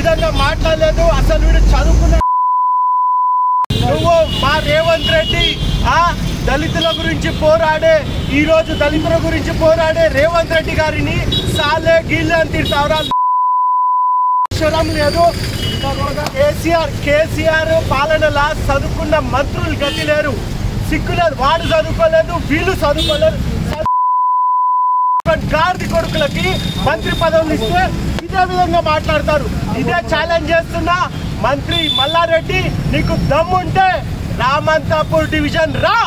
విధంగా మాట్లాడలేదు. అసలు వీడు చదువుకున్న నువ్వు మా రేవంత్ రెడ్డి దళితుల గురించి పోరాడే ఈరోజు దళితుల గురించి పోరాడే రేవంత్ రెడ్డి గారిని సాలే గీళ్ళే అని తిడతావురా? లేదు. కేసీఆర్ పాలనలా చదువుకున్న మంత్రులు గతి లేరు, సిగ్గులేదు. వాడు చదువుకోలేదు, వీళ్ళు చదువుకోలేదు. గార్ది కొడుకులకి మంత్రి పదవులు ఇస్తే ఇదే విధంగా మాట్లాడతారు. ఇదే ఛాలెంజ్ చేస్తున్నా. మంత్రి మల్లారెడ్డి, నీకు దమ్ముంటే రామంతాపూర్ డివిజన్ రా.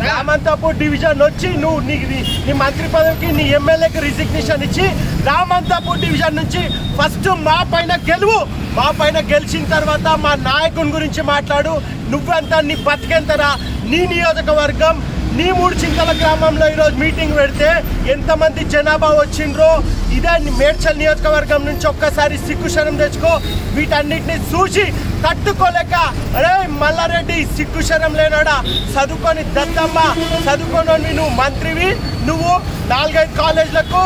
రామంతాపూర్ డివిజన్ వచ్చి నువ్వు నీ మంత్రి పదవికి నీ ఎమ్మెల్యేకి రిజిగ్నేషన్ ఇచ్చి రామంతాపూర్ డివిజన్ నుంచి ఫస్ట్ మా పైన గెలువు. మా పైన గెలిచిన తర్వాత మా నాయకుని గురించి మాట్లాడు. నువ్వెంత, నీ బతికెంతరా? నీ నియోజకవర్గం, నీ మూడు చింతల గ్రామంలో ఈరోజు మీటింగ్ పెడితే ఎంతమంది జనాభా వచ్చిండ్రో ఇదే మేడ్చల్ నియోజకవర్గం నుంచి ఒక్కసారి సిగ్గుశరం తెచ్చుకో. వీటన్నిటిని చూసి తట్టుకోలేక, అరే మల్లారెడ్డి సిగ్గుశరం లేనాడా? చదువుకొని దత్తమ్మ, చదువుకొని నువ్వు మంత్రివి, నువ్వు 4-5 కాలేజీలకు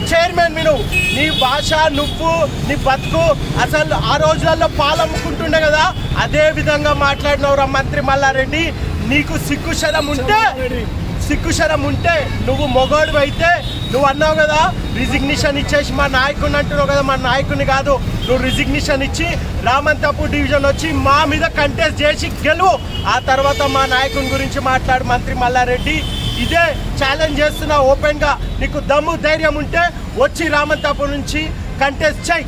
చైర్మన్, నువ్వు నీ భాష, నువ్వు నీ బతుకు అసలు ఆ రోజులలో పాలమ్ముకుంటుండే కదా, అదే విధంగా మాట్లాడినవురా మంత్రి మల్లారెడ్డి. నీకు సిగ్గుశరం ఉంటే నువ్వు మొగోడు అయితే నువ్వు అన్నావు కదా రిజిగ్నేషన్ ఇచ్చేసి మా నాయకుడిని అంటున్నావు కదా. మా నాయకుడిని కాదు, నువ్వు రిజిగ్నేషన్ ఇచ్చి రామంతాపూర్ డివిజన్ వచ్చి మా మీద కంటెస్ట్ చేసి గెలువు. ఆ తర్వాత మా నాయకుని గురించి మాట్లాడు మంత్రి మల్లారెడ్డి. ఇదే ఛాలెంజ్ చేస్తున్నా ఓపెన్గా. నీకు దమ్ము ధైర్యం ఉంటే వచ్చి రామంతాపూర్ నుంచి కంటెస్ట్ చెయ్యి.